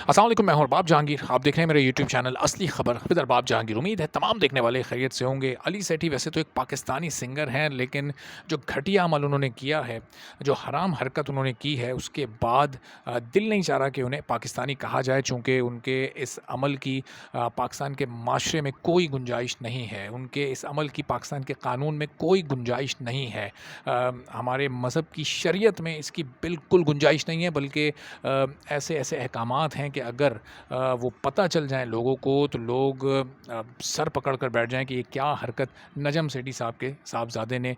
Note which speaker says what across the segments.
Speaker 1: अस्सलाम वालेकुम, मैं हूं अरबाब जहांगीर। आप देख रहे हैं मेरे यूट्यूब चैनल असली खबर विद अरबाब जहांगीर। उम्मीद है तमाम देखने वाले खैरियत से होंगे। अली सेठी वैसे तो एक पाकिस्तानी सिंगर हैं, लेकिन जो घटिया अमल उन्होंने किया है, जो हराम हरकत उन्होंने की है, उसके बाद दिल नहीं चाह रहा कि उन्हें पाकिस्तानी कहा जाए, चूँकि उनके इस अमल की पाकिस्तान के माशरे में कोई गुंजाइश नहीं है। उनके इस अमल की पाकिस्तान के कानून में कोई गुंजाइश नहीं है। हमारे मज़हब की शरीयत में इसकी बिल्कुल गुंजाइश नहीं है, बल्कि ऐसे ऐसे अहकामात हैं कि अगर वो पता चल जाएँ लोगों को, तो लोग सर पकड़ कर बैठ जाएँ कि ये क्या हरकत नजम सेठी साहब के साहबज़ादे ने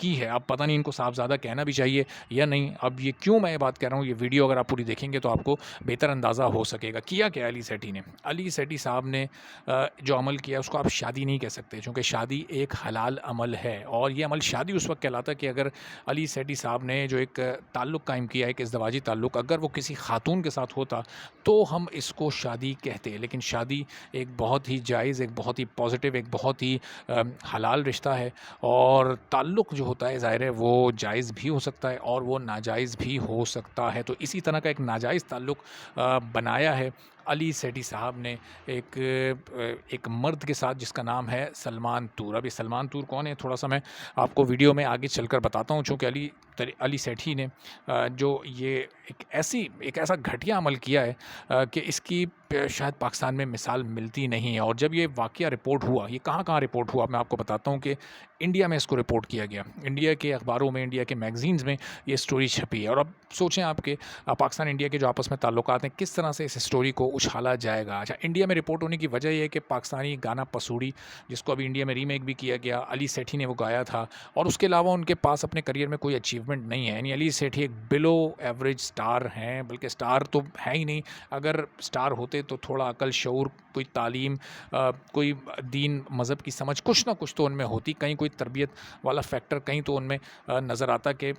Speaker 1: की है। अब पता नहीं इनको साहबज़ादा कहना भी चाहिए या नहीं। अब ये क्यों मैं ये बात कह रहा हूँ, ये वीडियो अगर आप पूरी देखेंगे तो आपको बेहतर अंदाज़ा हो सकेगा। किया क्या अली सेठी ने? अली सेठी साहब ने जो अमल किया उसको आप शादी नहीं कह सकते, चूँकि शादी एक हलाल अमल है, और ये अमल शादी उस वक्त कहलाता है कि अगर अली सेठी साहब ने जो एक ताल्लुक़ कायम किया है, एक इज़्दवाजी ताल्लुक़, अगर वो किसी खातून के साथ होता तो हम इसको शादी कहते। लेकिन शादी एक बहुत ही जायज़, एक बहुत ही पॉजिटिव, एक बहुत ही हलाल रिश्ता है, और ताल्लुक़ जो होता है ज़ाहिर है वो जायज़ भी हो सकता है और वो नाजायज़ भी हो सकता है। तो इसी तरह का एक नाजायज़ ताल्लुक़ बनाया है अली सेठी साहब ने एक मर्द के साथ जिसका नाम है सलमान तूर। अब ये सलमान तूर कौन है, थोड़ा सा मैं आपको वीडियो में आगे चलकर बताता हूँ, चूँकि अली सेठी ने जो ये एक ऐसा घटिया अमल किया है कि इसकी शायद पाकिस्तान में मिसाल मिलती नहीं है। और जब ये वाक़या रिपोर्ट हुआ, ये कहाँ रिपोर्ट हुआ, मैं आपको बताता हूँ कि इंडिया में इसको रिपोर्ट किया गया। इंडिया के अखबारों में, इंडिया के मैगज़ीन्स में ये स्टोरी छपी है। और अब सोचें आप कि पाकिस्तान इंडिया के जो आपस में ताल्लुकात हैं, किस तरह से इस स्टोरी को उछाला जाएगा। अच्छा, इंडिया में रिपोर्ट होने की वजह ये है कि पाकिस्तानी गाना पसूड़ी, जिसको अभी इंडिया में रीमेक भी किया गया, अली सेठी ने वो गाया था, और उसके अलावा उनके पास अपने करियर में कोई अचीवमेंट नहीं है। यानी अली सेठी एक बिलो एवरेज स्टार हैं, बल्कि स्टार तो है ही नहीं। अगर स्टार होते तो थोड़ा अकल, शऊर, कोई तालीम, कोई दीन मज़हब की समझ, कुछ ना कुछ तो उनमें होती, कहीं कोई तरबियत वाला फैक्टर कहीं तो उनमें नज़र आता कि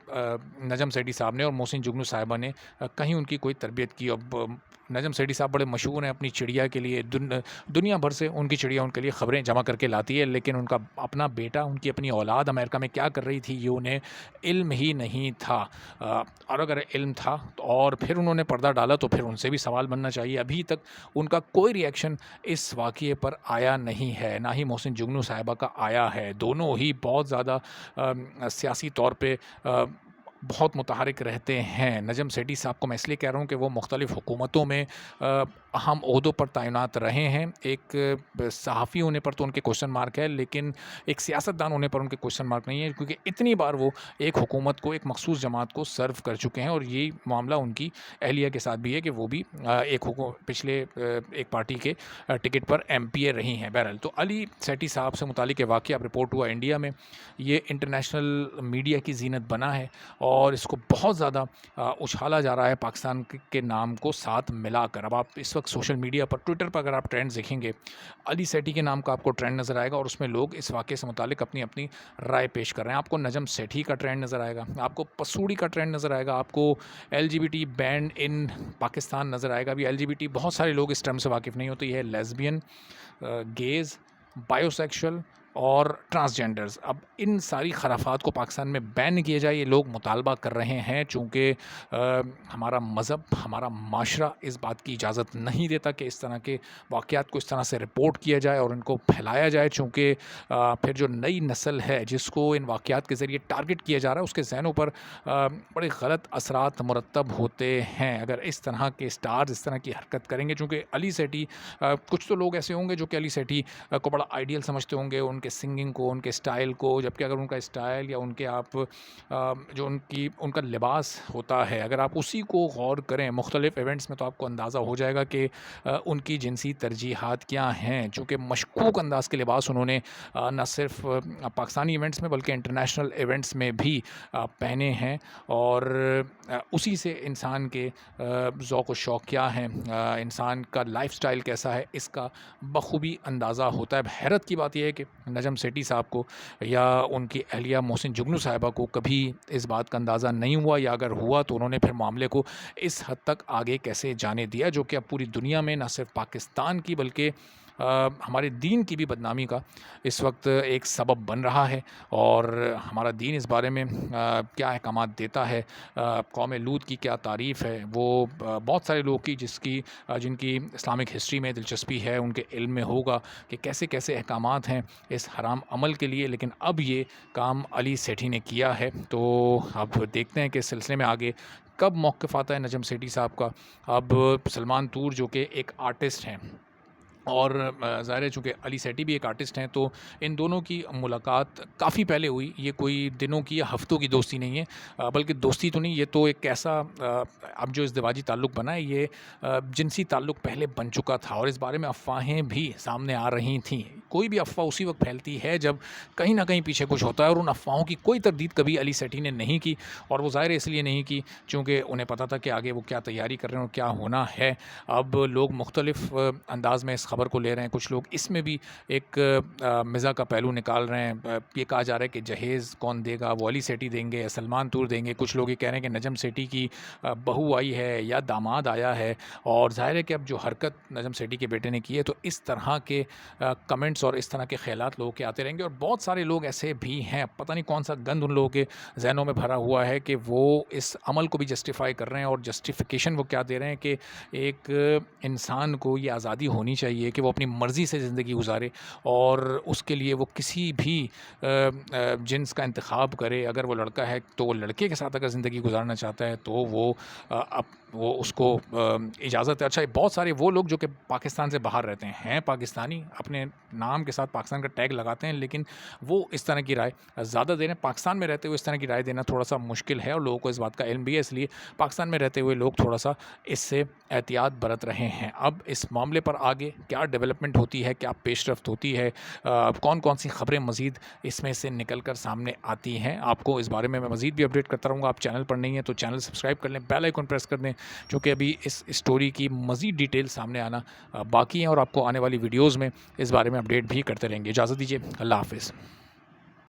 Speaker 1: नजम सेठी साहब ने और मोहसिन जुगनू साहिबा ने कहीं उनकी कोई तरबियत की। अब नजम सेठी साहब बड़े मशहूर हैं अपनी चिड़िया के लिए, दुनिया भर से उनकी चिड़िया उनके लिए ख़बरें जमा करके लाती है, लेकिन उनका अपना बेटा, उनकी अपनी औलाद अमेरिका में क्या कर रही थी ये उन्हें इल्म ही नहीं था। और अगर इल्म था तो और फिर उन्होंने पर्दा डाला, तो फिर उनसे भी सवाल बनना चाहिए। अभी तक उनका कोई रिएक्शन इस वाक़ये पर आया नहीं है, ना ही मोहसिन जुगनू साहिबा का आया है। दोनों ही बहुत ज़्यादा सियासी तौर पे बहुत मुतहरिक रहते हैं। नजम सेठी साहब को मैं इसलिए कह रहा हूँ कि वो मुख्तलिफ़ हुकूमतों में अहम ओहदों पर तैनात रहे हैं। एक सहाफ़ी होने पर तो उनके क्वेश्चन मार्क है, लेकिन एक सियासतदान होने पर उनके क्वेश्चन मार्क नहीं है, क्योंकि इतनी बार वो एक हुकूमत को, एक मखसूस जमात को सर्व कर चुके हैं। और यही मामला उनकी अहलिया के साथ भी है कि वो भी पिछले एक पार्टी के टिकट पर MPA रही हैं। बहरहाल, तो अली सेठी साहब से मुतालिक वाक़या रिपोर्ट हुआ इंडिया में, ये इंटरनेशनल मीडिया की ज़ीनत बना है, और इसको बहुत ज़्यादा उछाला जा रहा है पाकिस्तान के नाम को साथ मिलाकर। अब आप इस वक्त सोशल मीडिया पर, ट्विटर पर अगर आप ट्रेंड्स देखेंगे, अली सेठी के नाम का आपको ट्रेंड नज़र आएगा, और उसमें लोग इस वाक़ये से मुतालिक अपनी अपनी राय पेश कर रहे हैं। आपको नजम सेठी का ट्रेंड नज़र आएगा, आपको पसूड़ी का ट्रेंड नज़र आएगा, आपको LGBT बैन इन पाकिस्तान नज़र आएगा। अभी LGBT बहुत सारे लोग इस टर्म से वाकिफ़ नहीं होते। यह है लेस्बियन, गेज़, बायोसेक्सुअल और ट्रांसजेंडर्स। अब इन सारी खराफात को पाकिस्तान में बैन किया जाए, ये लोग मुतालबा कर रहे हैं, चूँकि हमारा मज़हब, हमारा माशरा इस बात की इजाज़त नहीं देता कि इस तरह के वाक़यात को इस तरह से रिपोर्ट किया जाए और इनको फैलाया जाए। चूँकि फिर जो नई नस्ल है जिसको इन वाक़यात के ज़रिए टारगेट किया जा रहा है, उसके ज़हनों पर बड़े गलत असरात मुरतब होते हैं अगर इस तरह के स्टार्स इस तरह की हरकत करेंगे। चूँकि अली सेठी, कुछ तो लोग ऐसे होंगे जो कि अली सेठी को बड़ा आइडियल समझते होंगे, उनके सिंगिंग को, उनके स्टाइल को, जबकि अगर उनका स्टाइल या उनके जो उनका लिबास होता है, अगर आप उसी को गौर करें मुख्तलिफ़ इवेंट्स में, तो आपको अंदाज़ा हो जाएगा कि उनकी जिनसी तरजीहात क्या हैं। चूँकि मशकूक अंदाज़ के लिबास उन्होंने न सिर्फ पाकिस्तानी इवेंट्स में बल्कि इंटरनेशनल इवेंट्स में भी पहने हैं, और उसी से इंसान के ज़ौक़ व शौक़ क्या हैं, इंसान का लाइफ़स्टाइल कैसा है, इसका बखूबी अंदाज़ा होता है। हैरत की बात यह है कि नजम सेठी साहब को या उनकी अहलिया मोहसिन जुगनू साहिबा को कभी इस बात का अंदाज़ा नहीं हुआ, या अगर हुआ तो उन्होंने फिर मामले को इस हद तक आगे कैसे जाने दिया, जो कि अब पूरी दुनिया में, न सिर्फ पाकिस्तान की बल्कि ہمارے دین کی بھی بدنامی کا اس وقت ایک سبب بن رہا ہے، اور ہمارا دین اس بارے میں کیا احکامات دیتا ہے، قوم لوط کی کیا تعریف ہے، وہ بہت سارے لوگ کی جن کی اسلامک ہسٹری میں دلچسپی ہے ان کے علم میں ہوگا کہ کیسے کیسے احکامات ہیں اس حرام عمل کے لیے، لیکن اب یہ کام علی سیٹھی نے کیا ہے۔ تو اب دیکھتے ہیں کہ اس سلسلے میں آگے کب موقف آتا ہے نجم سیٹھی صاحب کا۔ اب سلمان طور جو کہ ایک آرٹسٹ ہیں، اور ظاہر ہے چونکہ علی سیٹھی بھی ایک آرٹسٹ ہیں، تو ان دونوں کی ملاقات کافی پہلے ہوئی، یہ کوئی دنوں کی یا ہفتوں کی دوستی نہیں ہے، بلکہ دوستی تو نہیں، یہ تو ایک ایسا اب جو ازدواجی تعلق بنا ہے، یہ جنسی تعلق پہلے بن چکا تھا، اور اس بارے میں افواہیں بھی سامنے آ رہی تھیں۔ کوئی بھی افواہ اسی وقت پھیلتی ہے جب کہیں نہ کہیں پیچھے کچھ ہوتا ہے، اور ان افواہوں کی کوئی تردید کبھی علی سیٹھی نے نہیں کی، اور وہ ظاہر اس لیے نہیں کی چونکہ انہیں پتہ تھا کہ آگے وہ کیا تیاری کر رہے ہیں اور کیا ہونا ہے۔ اب لوگ مختلف انداز میں اس خبر کو لے رہے ہیں، کچھ لوگ اس میں بھی ایک مزاح کا پہلو نکال رہے ہیں، یہ کہا جا رہا ہے کہ جہیز کون دے گا، وہ علی سیٹھی دیں گے یا سلمان طور دیں گے، کچھ لوگ یہ کہہ رہے ہیں کہ نجم سیٹھی کی بہو آئی ہے یا داماد آیا ہے، اور ظاہر ہے کہ اب جو حرکت نجم سیٹھی کے بیٹے نے کی ہے تو اس طرح کے کمنٹس اور اس طرح کے خیالات لوگوں کے آتے رہیں گے، اور بہت سارے لوگ ایسے بھی ہیں، پتہ نہیں کون سا گند ان لوگوں کے ذہنوں میں بھرا ہوا ہے کہ وہ اس عمل کو بھی جسٹیفائی کر رہے ہیں، اور جسٹیفیکیشن وہ کیا دے رہے ہیں کہ ایک انسان کو یہ آزادی ہونی چاہیے کہ وہ اپنی مرضی سے زندگی گزارے، اور اس کے لیے وہ کسی بھی جنس کا انتخاب کرے، اگر وہ لڑکا ہے تو وہ لڑکے کے ساتھ اگر زندگی گزارنا چاہتا ہے تو وہ اس کو اجازت ہے۔ اچھا، بہت سارے وہ لوگ جو کہ پاکستان سے باہر رہتے ہیں پاکستانی، اپنے نام کے ساتھ پاکستان کا ٹیگ لگاتے ہیں، لیکن وہ اس طرح کی رائے زیادہ دے رہے ہیں۔ پاکستان میں رہتے ہوئے اس طرح کی رائے دینا تھوڑا سا مشکل ہے، اور لوگوں کو اس بات کا علم بھی ہے، اس لیے پاکستان میں رہتے ہوئے لوگ تھوڑا سا اس سے احتیاط برت رہے ہیں۔ اب اس معاملے پر آگے کیا ڈیولپمنٹ ہوتی ہے، کیا پیش رفت ہوتی ہے، کون کون سی خبریں مزید اس میں سے نکل کر سامنے آتی ہیں، آپ کو اس بارے میں مزید بھی اپڈیٹ کرتا رہوں گا۔ آپ چینل پر نہیں ہیں تو چینل سبسکرائب کر لیں، بیل آئیکن پریس کر دیں، چونکہ ابھی اس اسٹوری کی مزید ڈیٹیل سامنے آنا باقی ہیں، اور آپ کو آنے والی ویڈیوز میں اس بارے میں اپڈیٹ بھی کرتے رہیں گے۔ اجازت دیجیے، اللہ حافظ۔